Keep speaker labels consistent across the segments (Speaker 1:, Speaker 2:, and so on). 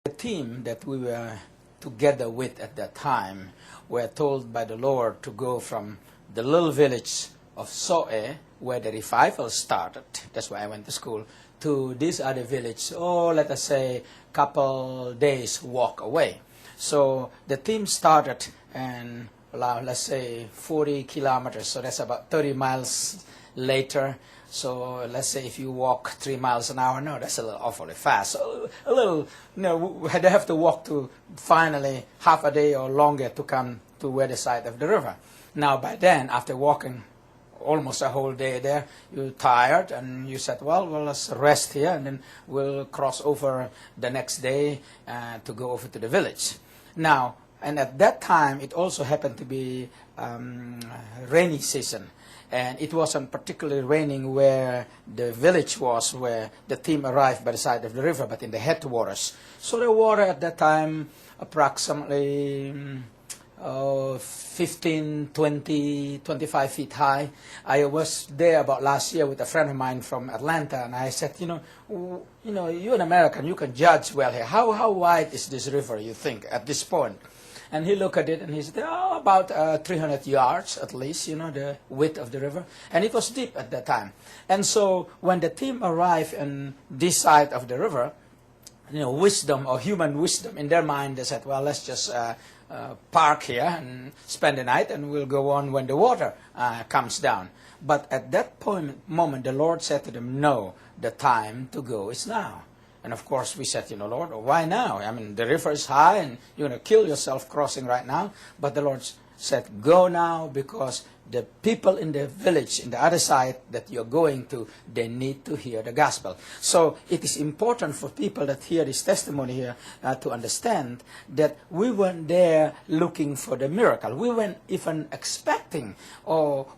Speaker 1: The team that we were together with at that time were told by the Lord to go from the little village of Soe, where the revival started, that's why I went to school, to this other village, let us say, couple days walk away. So the team started, and let's say 40 kilometers, so that's about 30 miles later. So let's say if you walk 3 miles an hour, no, that's a little awfully fast. So a little, they have to walk to finally half a day or longer to come to where the side of the river. Now by then, after walking almost a whole day there, you're tired, and you said, well, let's rest here, and then we'll cross over the next day to go over to the village. Now, and at that time, it also happened to be rainy season. And it wasn't particularly raining where the village was, where the team arrived by the side of the river, but in the headwaters. So the water at that time, approximately 15, 20, 25 feet high. I was there about last year with a friend of mine from Atlanta, and I said, you're an American, you can judge well here. How wide is this river, you think, at this point? And he looked at it and he said, about 300 yards at least, the width of the river. And it was deep at that time. And so when the team arrived on this side of the river, wisdom or human wisdom in their mind, they said, well, let's just park here and spend the night, and we'll go on when the water comes down. But at that moment, the Lord said to them, no, the time to go is now. And of course, we said, Lord, why now? I mean, the river is high, and you're going to kill yourself crossing right now. But the Lord said, go now, because the people in the village, in the other side that you're going to, they need to hear the gospel. So it is important for people that hear this testimony here to understand that we weren't there looking for the miracle. We weren't even expecting or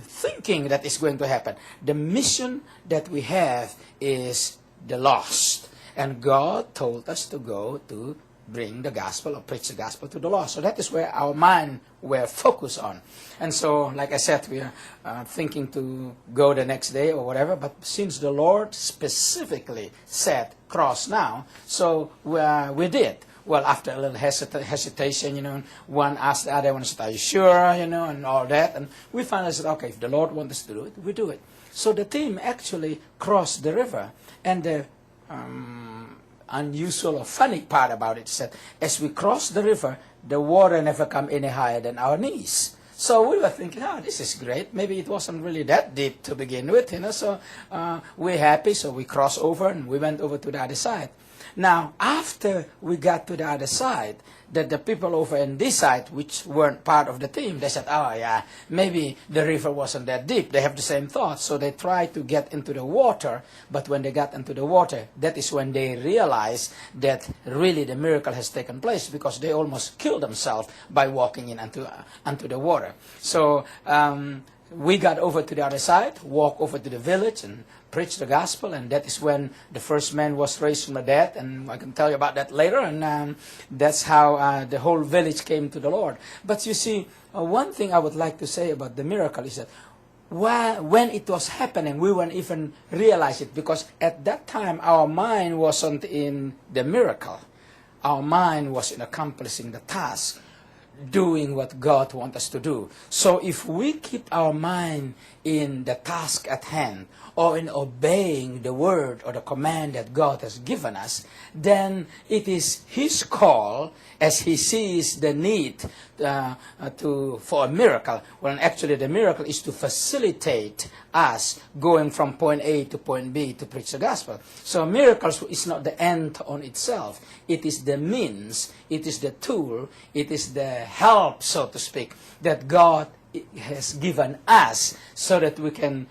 Speaker 1: thinking that it's going to happen. The mission that we have is the lost. And God told us to go to bring the gospel or preach the gospel to the lost. So that is where our mind were focused on. And so, like I said, we are thinking to go the next day or whatever, but since the Lord specifically said, cross now, so we did. Well, after a little hesitation, one asked the other one, said, are you sure, and all that. And we finally said, okay, if the Lord wants us to do it, we do it. So the team actually crossed the river, and the unusual or funny part about it said, as we crossed the river, the water never come any higher than our knees. So we were thinking, this is great. Maybe it wasn't really that deep to begin with, So we're happy, so we crossed over, and we went over to the other side. Now, after we got to the other side, that the people over on this side, which weren't part of the team, they said, maybe the river wasn't that deep. They have the same thought. So they tried to get into the water, but when they got into the water, that is when they realized that really the miracle has taken place, because they almost killed themselves by walking in onto the water. So we got over to the other side, walked over to the village, and preached the gospel, and that is when the first man was raised from the dead, and I can tell you about that later, and that's how the whole village came to the Lord. But you see, one thing I would like to say about the miracle is that when it was happening, we weren't even realize it, because at that time our mind wasn't in the miracle. Our mind was in accomplishing the task, doing what God wants us to do. So if we keep our mind in the task at hand, or in obeying the word or the command that God has given us, then it is His call as He sees the need for a miracle. When actually the miracle is to facilitate us going from point A to point B to preach the gospel. So miracles is not the end on itself. It is the means, it is the tool, it is the help, so to speak, that God has given us so that we can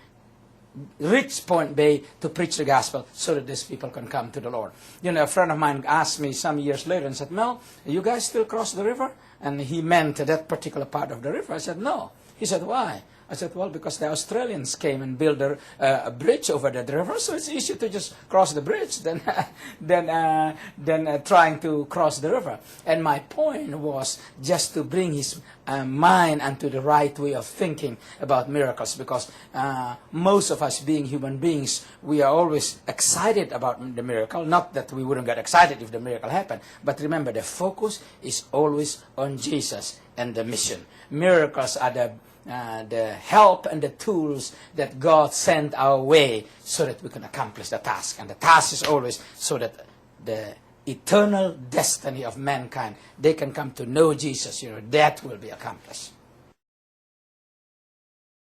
Speaker 1: reach point B to preach the gospel, so that these people can come to the Lord. A friend of mine asked me some years later and said, Mel, you guys still cross the river? And he meant that particular part of the river. I said, no. He said, why? I said, well, because the Australians came and built a bridge over that river, so it's easier to just cross the bridge than trying to cross the river. And my point was just to bring his mind onto the right way of thinking about miracles, because most of us being human beings, we are always excited about the miracle. Not that we wouldn't get excited if the miracle happened, but remember, the focus is always on Jesus and the mission. Miracles are the help and the tools that God sent our way so that we can accomplish the task. And the task is always so that the eternal destiny of mankind, they can come to know Jesus, that will be accomplished.